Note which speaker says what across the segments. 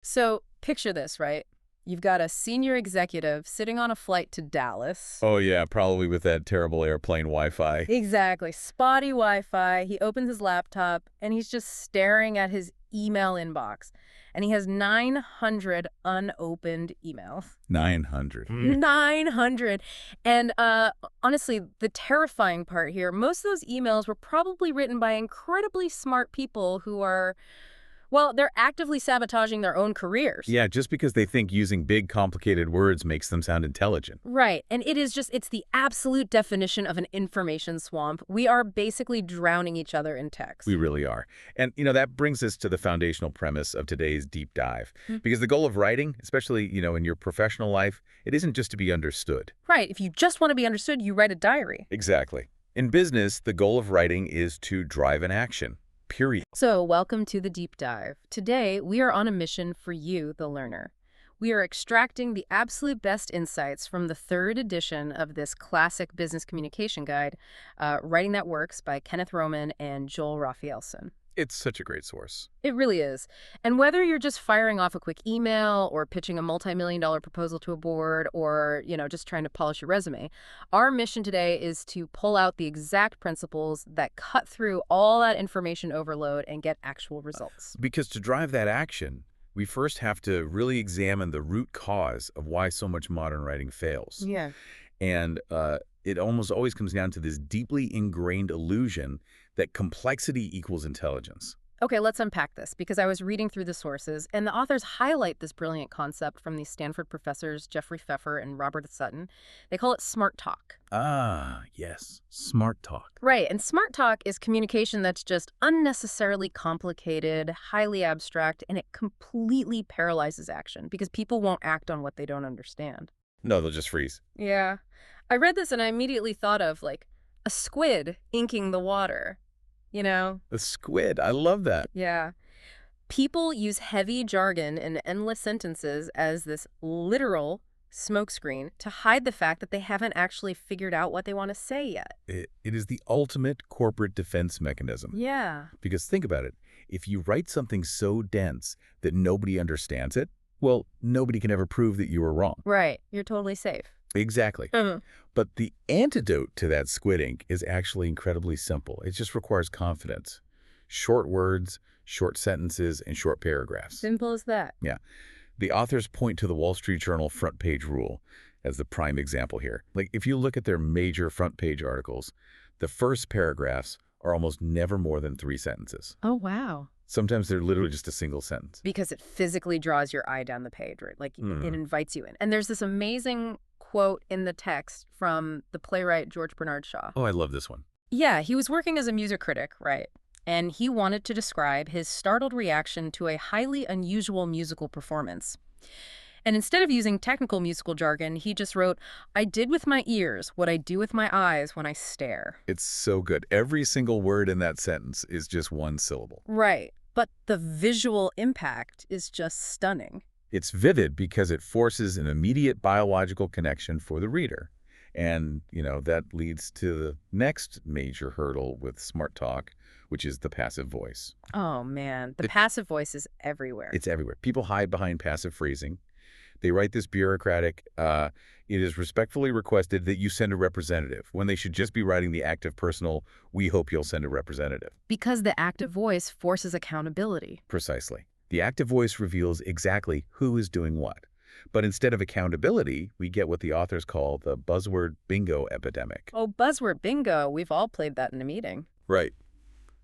Speaker 1: So picture this, right? You've got a senior executive sitting on a flight to Dallas.
Speaker 2: Oh, yeah, probably with that terrible airplane Wi-Fi.
Speaker 1: Exactly. Spotty Wi-Fi. He opens his laptop and he's just staring at his email inbox. And he has 900 unopened emails.
Speaker 2: 900.
Speaker 1: 900. And honestly, the terrifying part here, most of those emails were probably written by incredibly smart people who are, well, they're actively sabotaging their own careers.
Speaker 2: Yeah, just because they think using big, complicated words makes them sound intelligent.
Speaker 1: Right. And it's the absolute definition of an information swamp. We are basically drowning each other in text.
Speaker 2: We really are. And, that brings us to the foundational premise of today's deep dive. Because the goal of writing, especially, in your professional life, it isn't just to be understood.
Speaker 1: Right. If you just want to be understood, you write a diary.
Speaker 2: Exactly. In business, the goal of writing is to drive an action. Period.
Speaker 1: So, welcome to the deep dive. Today, we are on a mission for you, the learner. We are extracting the absolute best insights from the 3rd edition of this classic business communication guide, Writing That Works by Kenneth and Joel Raphaelson.
Speaker 2: It's such a great source.
Speaker 1: It really is. And whether you're just firing off a quick email or pitching a multi-million-dollar proposal to a board or, just trying to polish your resume, our mission today is to pull out the exact principles that cut through all that information overload and get actual results.
Speaker 2: Because to drive that action, we first have to really examine the root cause of why so much modern writing fails.
Speaker 1: Yeah.
Speaker 2: And it almost always comes down to this deeply ingrained illusion that complexity equals intelligence.
Speaker 1: Okay, let's unpack this, because I was reading through the sources, and the authors highlight this brilliant concept from these Stanford professors, Jeffrey Pfeffer and Robert Sutton. They call it smart talk.
Speaker 2: Ah, yes, smart talk.
Speaker 1: Right, and smart talk is communication that's just unnecessarily complicated, highly abstract, and it completely paralyzes action, because people won't act on what they don't understand.
Speaker 2: No, they'll just freeze.
Speaker 1: Yeah. I read this and I immediately thought of, a squid inking the water.
Speaker 2: The squid, I love that.
Speaker 1: Yeah. People use heavy jargon and endless sentences as this literal smokescreen to hide the fact that they haven't actually figured out what they want to say yet.
Speaker 2: It is the ultimate corporate defense mechanism.
Speaker 1: Yeah.
Speaker 2: Because think about it. If you write something so dense that nobody understands it, well, nobody can ever prove that you were wrong.
Speaker 1: Right. You're totally safe.
Speaker 2: Exactly. But the antidote to that squid ink is actually incredibly simple. It just requires confidence. Short words, short sentences, and short paragraphs.
Speaker 1: Simple as that.
Speaker 2: Yeah. The authors point to the Wall Street Journal front page rule as the prime example here. If you look at their major front page articles, the first paragraphs are almost never more than 3 sentences.
Speaker 1: Oh, wow.
Speaker 2: Sometimes they're literally just a single sentence.
Speaker 1: Because it physically draws your eye down the page, right? It invites you in. And there's this amazing quote in the text from the playwright George Bernard Shaw.
Speaker 2: Oh, I love this one.
Speaker 1: Yeah, he was working as a music critic, right? And he wanted to describe his startled reaction to a highly unusual musical performance. And instead of using technical musical jargon, he just wrote, "I did with my ears what I do with my eyes when I stare."
Speaker 2: It's so good. Every single word in that sentence is just one syllable.
Speaker 1: Right. But the visual impact is just stunning.
Speaker 2: It's vivid because it forces an immediate biological connection for the reader. And, that leads to the next major hurdle with smart talk, which is the passive voice.
Speaker 1: Oh, man. The passive voice is everywhere.
Speaker 2: It's everywhere. People hide behind passive phrasing. They write this bureaucratic, it is respectfully requested that you send a representative, when they should just be writing the active personal, we hope you'll send a representative.
Speaker 1: Because the active voice forces accountability.
Speaker 2: Precisely. The active voice reveals exactly who is doing what. But instead of accountability, we get what the authors call the buzzword bingo epidemic.
Speaker 1: Oh, buzzword bingo. We've all played that in a meeting.
Speaker 2: Right.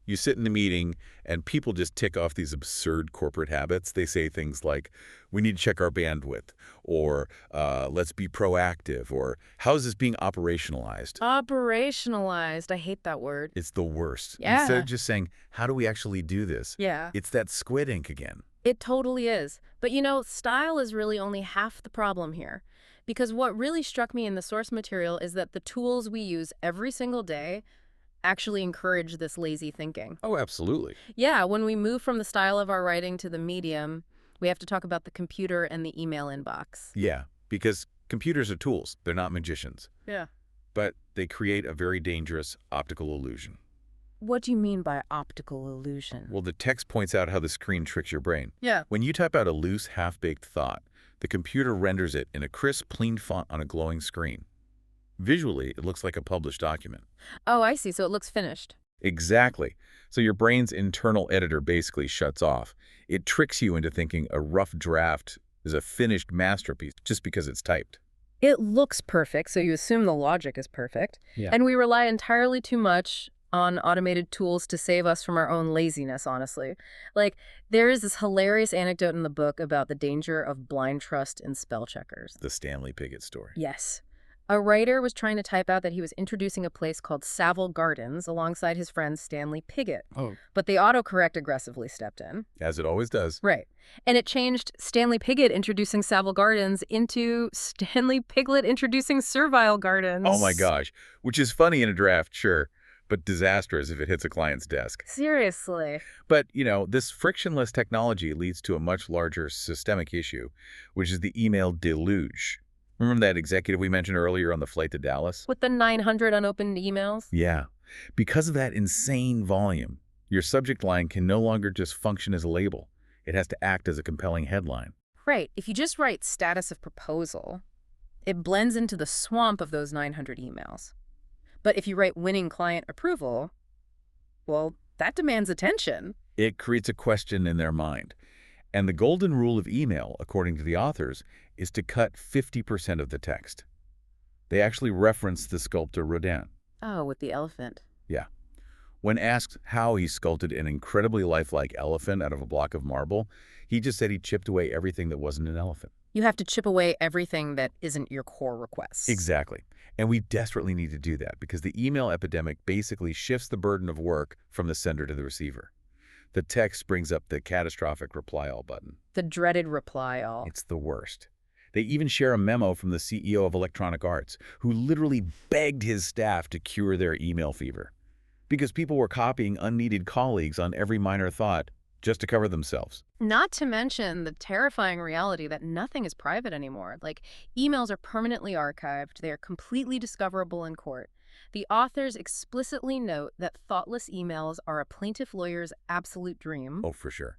Speaker 2: You sit in a meeting and people just tick off these absurd corporate habits. They say things like, we need to check our bandwidth, or let's be proactive, or how's this being operationalized?
Speaker 1: Operationalized. I hate that word.
Speaker 2: It's the worst.
Speaker 1: Yeah.
Speaker 2: Instead of just saying, how do we actually do this?
Speaker 1: Yeah.
Speaker 2: It's that squid ink again.
Speaker 1: It totally is. But style is really only half the problem here. Because what really struck me in the source material is that the tools we use every single day actually encourage this lazy thinking.
Speaker 2: Oh, absolutely.
Speaker 1: Yeah, when we move from the style of our writing to the medium, we have to talk about the computer and the email inbox.
Speaker 2: Yeah, because computers are tools. They're not magicians.
Speaker 1: Yeah.
Speaker 2: But they create a very dangerous optical illusion.
Speaker 1: What do you mean by optical illusion?
Speaker 2: Well, the text points out how the screen tricks your brain.
Speaker 1: Yeah.
Speaker 2: When you type out a loose, half-baked thought, the computer renders it in a crisp, clean font on a glowing screen. Visually, it looks like a published document.
Speaker 1: Oh, I see. So it looks finished.
Speaker 2: Exactly. So your brain's internal editor basically shuts off. It tricks you into thinking a rough draft is a finished masterpiece just because it's typed.
Speaker 1: It looks perfect, so you assume the logic is perfect.
Speaker 2: Yeah.
Speaker 1: And we rely entirely too much on automated tools to save us from our own laziness, honestly. Like, there is this hilarious anecdote in the book about the danger of blind trust in spell checkers.
Speaker 2: The Stanley Piggott story.
Speaker 1: Yes. A writer was trying to type out that he was introducing a place called Savile Gardens alongside his friend Stanley Piggott.
Speaker 2: Oh.
Speaker 1: But the autocorrect aggressively stepped in.
Speaker 2: As it always does.
Speaker 1: Right. And it changed Stanley Piggott introducing Savile Gardens into Stanley Piglet introducing Servile Gardens.
Speaker 2: Oh my gosh. Which is funny in a draft, sure, but disastrous if it hits a client's desk.
Speaker 1: Seriously.
Speaker 2: But, this frictionless technology leads to a much larger systemic issue, which is the email deluge. Remember that executive we mentioned earlier on the flight to Dallas?
Speaker 1: With the 900 unopened emails?
Speaker 2: Yeah. Because of that insane volume, your subject line can no longer just function as a label. It has to act as a compelling headline.
Speaker 1: Right. If you just write status of proposal, it blends into the swamp of those 900 emails. But if you write winning client approval, well, that demands attention.
Speaker 2: It creates a question in their mind. And the golden rule of email, according to the authors, is to cut 50% of the text. They actually reference the sculptor Rodin.
Speaker 1: Oh, with the elephant.
Speaker 2: Yeah. When asked how he sculpted an incredibly lifelike elephant out of a block of marble, he just said he chipped away everything that wasn't an elephant.
Speaker 1: You have to chip away everything that isn't your core requests.
Speaker 2: Exactly. And we desperately need to do that because the email epidemic basically shifts the burden of work from the sender to the receiver. The text brings up the catastrophic reply all button.
Speaker 1: The dreaded reply all.
Speaker 2: It's the worst. They even share a memo from the CEO of Electronic Arts, who literally begged his staff to cure their email fever. Because people were copying unneeded colleagues on every minor thought just to cover themselves.
Speaker 1: Not to mention the terrifying reality that nothing is private anymore. Like, emails are permanently archived. They are completely discoverable in court. The authors explicitly note that thoughtless emails are a plaintiff lawyer's absolute dream.
Speaker 2: Oh, for sure.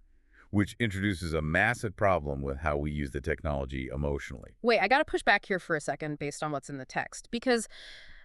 Speaker 2: Which introduces a massive problem with how we use the technology emotionally.
Speaker 1: Wait, I gotta push back here for a second based on what's in the text, because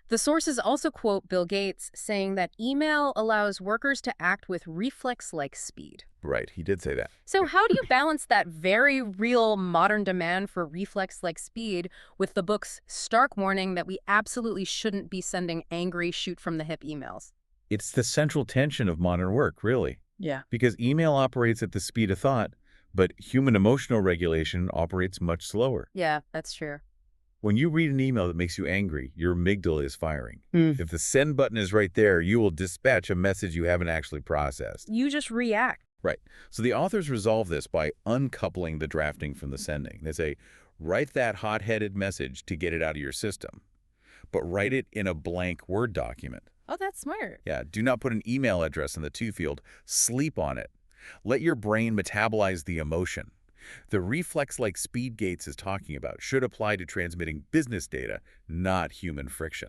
Speaker 1: the sources also quote Bill Gates saying that email allows workers to act with reflex-like speed.
Speaker 2: Right, he did say that.
Speaker 1: So how do you balance that very real modern demand for reflex-like speed with the book's stark warning that we absolutely shouldn't be sending angry, shoot-from-the-hip emails?
Speaker 2: It's the central tension of modern work, really.
Speaker 1: Yeah.
Speaker 2: Because email operates at the speed of thought, but human emotional regulation operates much slower.
Speaker 1: Yeah, that's true.
Speaker 2: When you read an email that makes you angry, your amygdala is firing. If the send button is right there, you will dispatch a message you haven't actually processed.
Speaker 1: You just react.
Speaker 2: Right. So the authors resolve this by uncoupling the drafting from the sending. They say, write that hot-headed message to get it out of your system, but write it in a blank Word document.
Speaker 1: Oh, that's smart.
Speaker 2: Yeah, do not put an email address in the to field. Sleep on it. Let your brain metabolize the emotion. The reflex-like speed Gates is talking about should apply to transmitting business data, not human friction.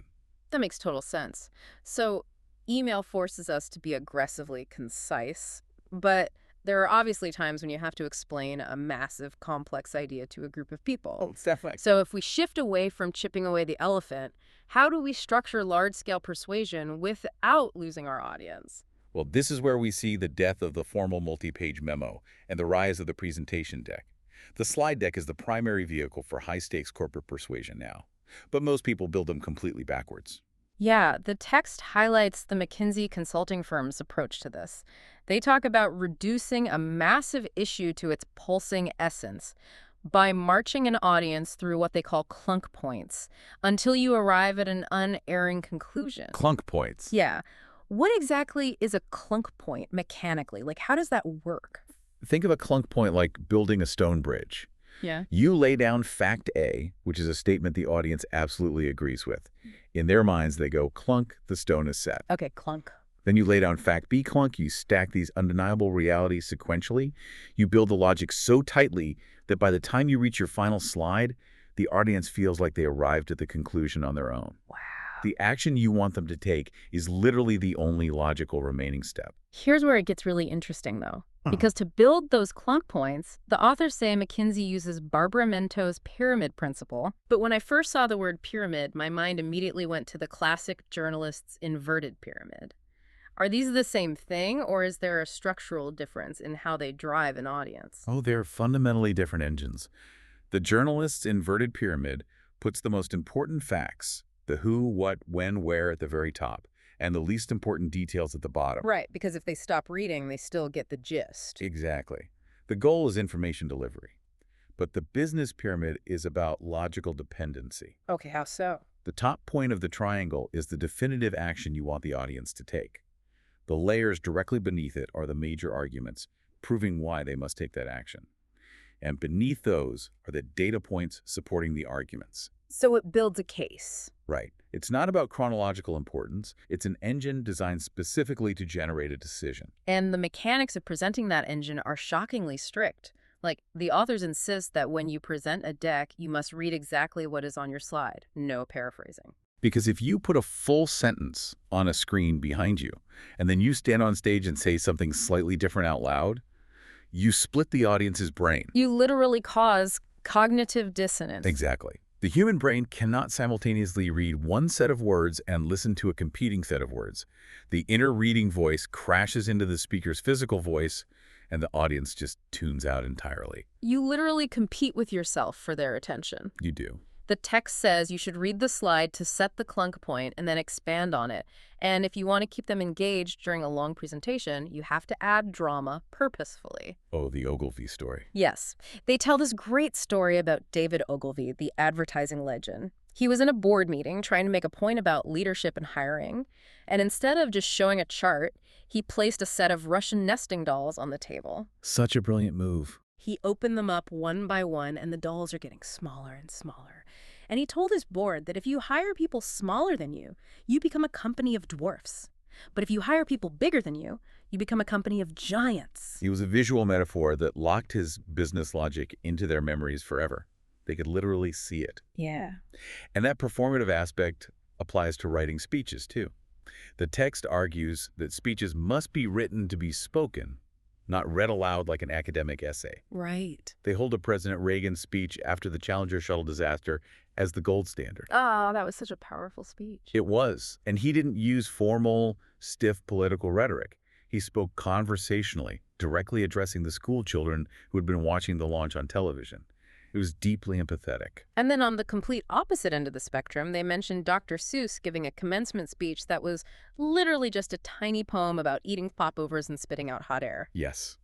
Speaker 1: That makes total sense. So email forces us to be aggressively concise, but there are obviously times when you have to explain a massive, complex idea to a group of people.
Speaker 2: Oh, it's definitely.
Speaker 1: So if we shift away from chipping away the elephant, how do we structure large-scale persuasion without losing our audience?
Speaker 2: Well, this is where we see the death of the formal multi-page memo and the rise of the presentation deck. The slide deck is the primary vehicle for high-stakes corporate persuasion now, but most people build them completely backwards.
Speaker 1: Yeah, the text highlights the McKinsey consulting firm's approach to this. They talk about reducing a massive issue to its pulsing essence by marching an audience through what they call clunk points until you arrive at an unerring conclusion.
Speaker 2: Clunk points.
Speaker 1: Yeah. What exactly is a clunk point mechanically? Like, how does that work?
Speaker 2: Think of a clunk point like building a stone bridge.
Speaker 1: Yeah.
Speaker 2: You lay down fact A, which is a statement the audience absolutely agrees with. In their minds, they go, clunk, the stone is set.
Speaker 1: Okay, clunk.
Speaker 2: Then you lay down fact B, clunk, you stack these undeniable realities sequentially. You build the logic so tightly that by the time you reach your final slide, the audience feels like they arrived at the conclusion on their own.
Speaker 1: Wow.
Speaker 2: The action you want them to take is literally the only logical remaining step.
Speaker 1: Here's where it gets really interesting, though.
Speaker 2: Hmm.
Speaker 1: Because to build those clunk points, the authors say McKinsey uses Barbara Mento's pyramid principle. But when I first saw the word pyramid, my mind immediately went to the classic journalist's inverted pyramid. Are these the same thing, or is there a structural difference in how they drive an audience?
Speaker 2: Oh, they're fundamentally different engines. The journalist's inverted pyramid puts the most important facts, the who, what, when, where at the very top, and the least important details at the bottom.
Speaker 1: Right, because if they stop reading, they still get the gist.
Speaker 2: Exactly. The goal is information delivery. But the business pyramid is about logical dependency.
Speaker 1: Okay, how so?
Speaker 2: The top point of the triangle is the definitive action you want the audience to take. The layers directly beneath it are the major arguments, proving why they must take that action. And beneath those are the data points supporting the arguments.
Speaker 1: So it builds a case.
Speaker 2: Right. It's not about chronological importance. It's an engine designed specifically to generate a decision.
Speaker 1: And the mechanics of presenting that engine are shockingly strict. Like, the authors insist that when you present a deck, you must read exactly what is on your slide. No paraphrasing.
Speaker 2: Because if you put a full sentence on a screen behind you, and then you stand on stage and say something slightly different out loud, you split the audience's brain.
Speaker 1: You literally cause cognitive dissonance.
Speaker 2: Exactly. The human brain cannot simultaneously read one set of words and listen to a competing set of words. The inner reading voice crashes into the speaker's physical voice, and the audience just tunes out entirely.
Speaker 1: You literally compete with yourself for their attention.
Speaker 2: You do.
Speaker 1: The text says you should read the slide to set the clunk point and then expand on it. And if you want to keep them engaged during a long presentation, you have to add drama purposefully.
Speaker 2: Oh, the Ogilvy story.
Speaker 1: Yes. They tell this great story about David Ogilvy, the advertising legend. He was in a board meeting trying to make a point about leadership and hiring. And instead of just showing a chart, he placed a set of Russian nesting dolls on the table.
Speaker 2: Such a brilliant move.
Speaker 1: He opened them up one by one, and the dolls are getting smaller and smaller. And he told his board that if you hire people smaller than you, you become a company of dwarfs. But if you hire people bigger than you become a company of giants.
Speaker 2: It was a visual metaphor that locked his business logic into their memories forever. They could literally see it.
Speaker 1: Yeah.
Speaker 2: And that performative aspect applies to writing speeches, too. The text argues that speeches must be written to be spoken, not read aloud like an academic essay.
Speaker 1: Right.
Speaker 2: They hold up President Reagan's speech after the Challenger shuttle disaster as the gold standard.
Speaker 1: Oh, that was such a powerful speech.
Speaker 2: It was. And he didn't use formal, stiff political rhetoric. He spoke conversationally, directly addressing the school children who had been watching the launch on television. It was deeply empathetic.
Speaker 1: And then on the complete opposite end of the spectrum, they mentioned Dr. Seuss giving a commencement speech that was literally just a tiny poem about eating popovers and spitting out hot air.
Speaker 2: Yes.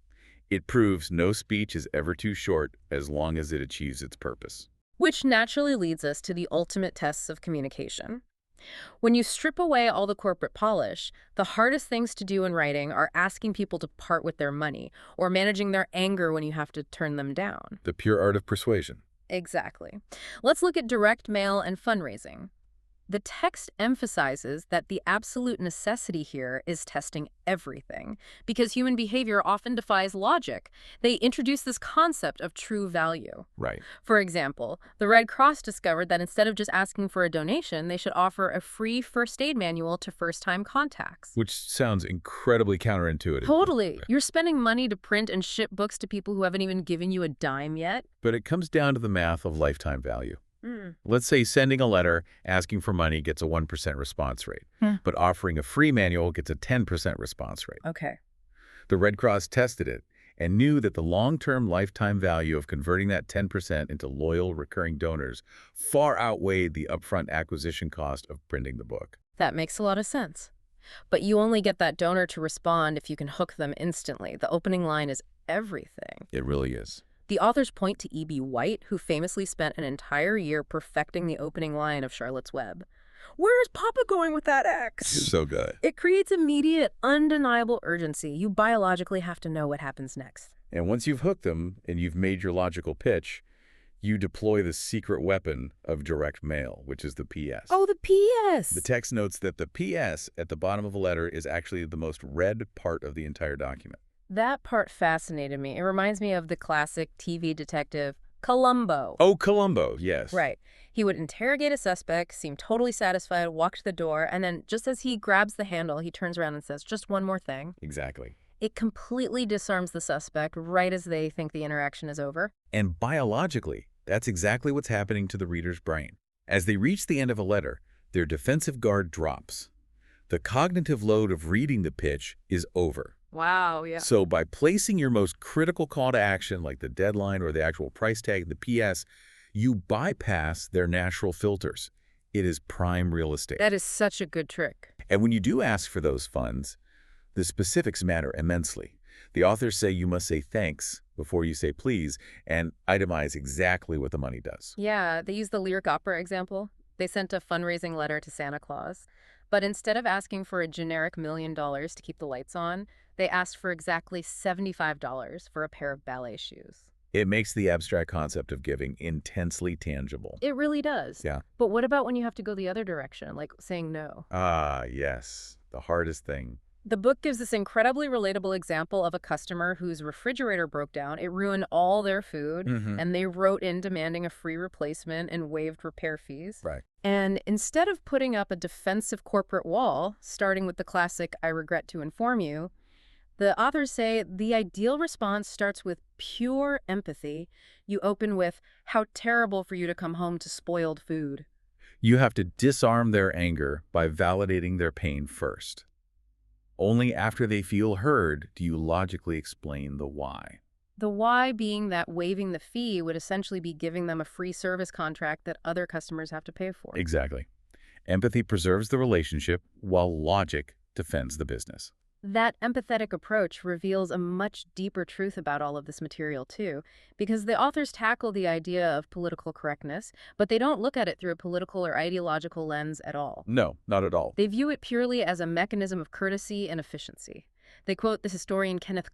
Speaker 2: It proves no speech is ever too short as long as it achieves its purpose.
Speaker 1: Which naturally leads us to the ultimate tests of communication. When you strip away all the corporate polish, the hardest things to do in writing are asking people to part with their money or managing their anger when you have to turn them down.
Speaker 2: The pure art of persuasion.
Speaker 1: Exactly. Let's look at direct mail and fundraising. The text emphasizes that the absolute necessity here is testing everything, because human behavior often defies logic. They introduce this concept of true value.
Speaker 2: Right.
Speaker 1: For example, the Red Cross discovered that instead of just asking for a donation, they should offer a free first aid manual to first-time contacts.
Speaker 2: Which sounds incredibly counterintuitive.
Speaker 1: Totally. You're spending money to print and ship books to people who haven't even given you a dime yet.
Speaker 2: But it comes down to the math of lifetime value. Let's say sending a letter asking for money gets a 1% response rate, but offering a free manual gets a 10% response rate.
Speaker 1: Okay.
Speaker 2: The Red Cross tested it and knew that the long-term lifetime value of converting that 10% into loyal, recurring donors far outweighed the upfront acquisition cost of printing the book.
Speaker 1: That makes a lot of sense. But you only get that donor to respond if you can hook them instantly. The opening line is everything.
Speaker 2: It really is.
Speaker 1: The authors point to E.B. White, who famously spent an entire year perfecting the opening line of Charlotte's Web. Where's Papa going with that X?
Speaker 2: So good.
Speaker 1: It creates immediate, undeniable urgency. You biologically have to know what happens next.
Speaker 2: And once you've hooked them and you've made your logical pitch, you deploy the secret weapon of direct mail, which is the PS.
Speaker 1: Oh, the PS!
Speaker 2: The text notes that the PS at the bottom of a letter is actually the most read part of the entire document.
Speaker 1: That part fascinated me. It reminds me of the classic TV detective, Columbo.
Speaker 2: Oh, Columbo, yes.
Speaker 1: Right. He would interrogate a suspect, seem totally satisfied, walk to the door, and then just as he grabs the handle, he turns around and says, just one more thing.
Speaker 2: Exactly.
Speaker 1: It completely disarms the suspect right as they think the interaction is over.
Speaker 2: And biologically, that's exactly what's happening to the reader's brain. As they reach the end of a letter, their defensive guard drops. The cognitive load of reading the pitch is over.
Speaker 1: Wow, yeah.
Speaker 2: So by placing your most critical call to action, like the deadline or the actual price tag, the PS, you bypass their natural filters. It is prime real estate.
Speaker 1: That is such a good trick.
Speaker 2: And when you do ask for those funds, the specifics matter immensely. The authors say you must say thanks before you say please and itemize exactly what the money does.
Speaker 1: Yeah, they use the lyric opera example. They sent a fundraising letter to Santa Claus, but instead of asking for a generic $1 million to keep the lights on, they asked for exactly $75 for a pair of ballet shoes.
Speaker 2: It makes the abstract concept of giving intensely tangible.
Speaker 1: It really does.
Speaker 2: Yeah.
Speaker 1: But what about when you have to go the other direction, like saying no?
Speaker 2: Ah, yes, the hardest thing.
Speaker 1: The book gives this incredibly relatable example of a customer whose refrigerator broke down. It ruined all their food, and they wrote in demanding a free replacement and waived repair fees.
Speaker 2: Right.
Speaker 1: And instead of putting up a defensive corporate wall, starting with the classic, "I regret to inform you," the authors say the ideal response starts with pure empathy. You open with, "How terrible for you to come home to spoiled food."
Speaker 2: You have to disarm their anger by validating their pain first. Only after they feel heard do you logically explain the why.
Speaker 1: The why being that waiving the fee would essentially be giving them a free service contract that other customers have to pay for.
Speaker 2: Exactly. Empathy preserves the relationship while logic defends the business.
Speaker 1: That empathetic approach reveals a much deeper truth about all of this material, too, because the authors tackle the idea of political correctness, but they don't look at it through a political or ideological lens at all.
Speaker 2: No, not at all.
Speaker 1: They view it purely as a mechanism of courtesy and efficiency. They quote the historian Kenneth,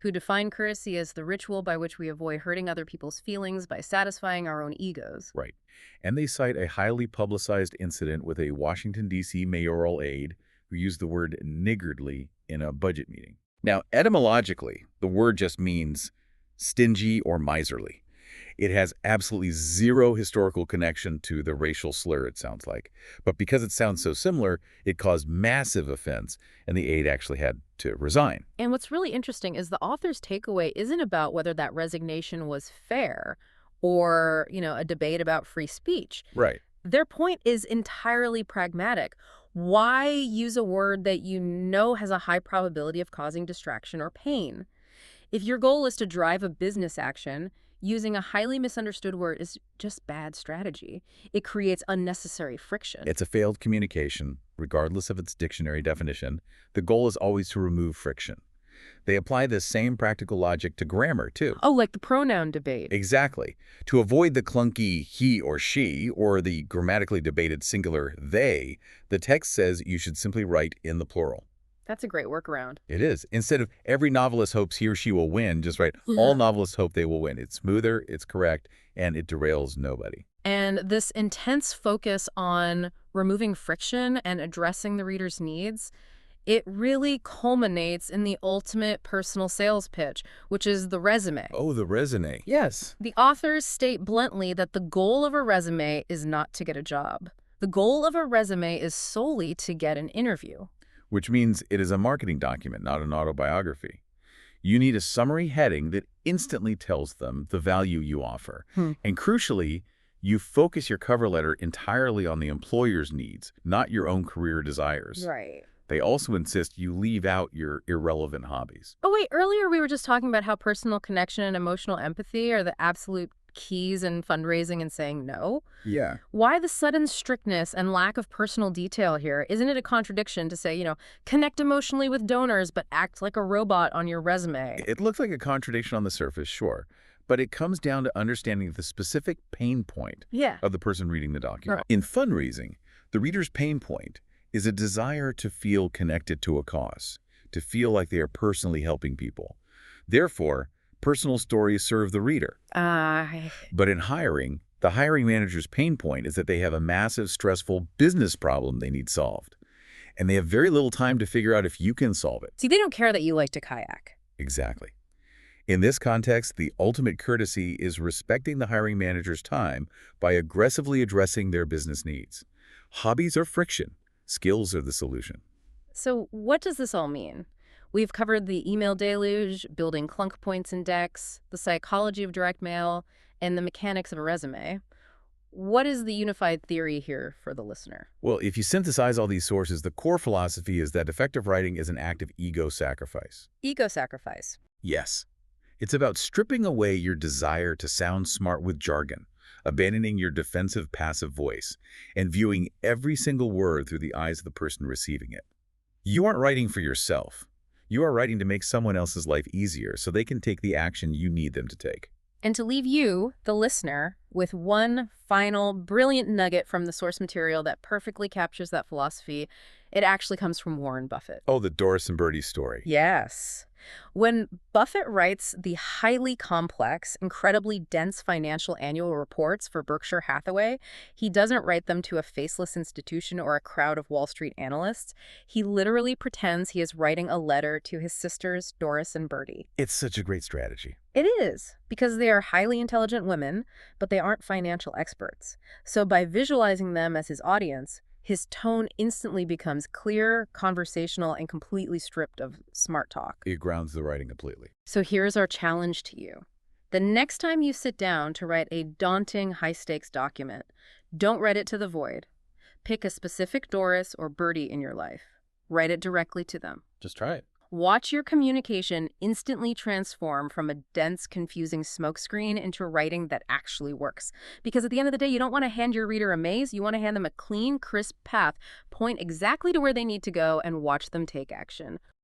Speaker 1: who defined courtesy as the ritual by which we avoid hurting other people's feelings by satisfying our own egos.
Speaker 2: Right. And they cite a highly publicized incident with a Washington, D.C. mayoral aide who used the word niggardly in a budget meeting. Now, etymologically, the word just means stingy or miserly. It has absolutely zero historical connection to the racial slur, it sounds like. But because it sounds so similar, it caused massive offense, and the aide actually had to resign.
Speaker 1: And what's really interesting is the author's takeaway isn't about whether that resignation was fair or, a debate about free speech.
Speaker 2: Right.
Speaker 1: Their point is entirely pragmatic. Why use a word that you know has a high probability of causing distraction or pain? If your goal is to drive a business action, using a highly misunderstood word is just bad strategy. It creates unnecessary friction.
Speaker 2: It's a failed communication, regardless of its dictionary definition. The goal is always to remove friction. They apply this same practical logic to grammar, too.
Speaker 1: Oh, like the pronoun debate.
Speaker 2: Exactly. To avoid the clunky he or she, or the grammatically debated singular they, the text says you should simply write in the plural.
Speaker 1: That's a great workaround.
Speaker 2: It is. Instead of every novelist hopes he or she will win, just write all novelists hope they will win. It's smoother, it's correct, and it derails nobody.
Speaker 1: And this intense focus on removing friction and addressing the reader's needs, it really culminates in the ultimate personal sales pitch, which is the resume.
Speaker 2: Oh, the resume. Yes.
Speaker 1: The authors state bluntly that the goal of a resume is not to get a job. The goal of a resume is solely to get an interview.
Speaker 2: Which means it is a marketing document, not an autobiography. You need a summary heading that instantly tells them the value you offer. And crucially, you focus your cover letter entirely on the employer's needs, not your own career desires.
Speaker 1: Right.
Speaker 2: They also insist you leave out your irrelevant hobbies.
Speaker 1: Oh, wait, earlier we were just talking about how personal connection and emotional empathy are the absolute keys in fundraising and saying no.
Speaker 2: Yeah.
Speaker 1: Why the sudden strictness and lack of personal detail here? Isn't it a contradiction to say, connect emotionally with donors but act like a robot on your resume?
Speaker 2: It looks like a contradiction on the surface, sure, but it comes down to understanding the specific pain point of the person reading the document.
Speaker 1: Right.
Speaker 2: In fundraising, the reader's pain point is a desire to feel connected to a cause, to feel like they are personally helping people. Therefore, personal stories serve the reader. But in hiring, the hiring manager's pain point is that they have a massive, stressful business problem they need solved. And they have very little time to figure out if you can solve it.
Speaker 1: See, they don't care that you like to kayak.
Speaker 2: Exactly. In this context, the ultimate courtesy is respecting the hiring manager's time by aggressively addressing their business needs. Hobbies are friction. Skills are the solution.
Speaker 1: So what does this all mean? We've covered the email deluge, building clunk points in decks, the psychology of direct mail, and the mechanics of a resume. What is the unified theory here for the listener?
Speaker 2: Well, if you synthesize all these sources, the core philosophy is that effective writing is an act of ego sacrifice.
Speaker 1: Ego sacrifice.
Speaker 2: Yes. It's about stripping away your desire to sound smart with jargon, abandoning your defensive passive voice, and viewing every single word through the eyes of the person receiving it. You aren't writing for yourself. You are writing to make someone else's life easier so they can take the action you need them to take.
Speaker 1: And to leave you, the listener, with one final brilliant nugget from the source material that perfectly captures that philosophy, it actually comes from Warren Buffett.
Speaker 2: Oh, the Doris and Birdie story.
Speaker 1: Yes. When Buffett writes the highly complex, incredibly dense financial annual reports for Berkshire Hathaway, he doesn't write them to a faceless institution or a crowd of Wall Street analysts. He literally pretends he is writing a letter to his sisters, Doris and Birdie.
Speaker 2: It's such a great strategy.
Speaker 1: It is, because they are highly intelligent women, but they aren't financial experts. So by visualizing them as his audience, his tone instantly becomes clear, conversational, and completely stripped of smart talk.
Speaker 2: It grounds the writing completely.
Speaker 1: So here's our challenge to you. The next time you sit down to write a daunting, high-stakes document, don't write it to the void. Pick a specific Doris or Birdie in your life. Write it directly to them.
Speaker 2: Just try it.
Speaker 1: Watch your communication instantly transform from a dense, confusing smokescreen into writing that actually works. Because at the end of the day, you don't want to hand your reader a maze. You want to hand them a clean, crisp path, point exactly to where they need to go, and watch them take action.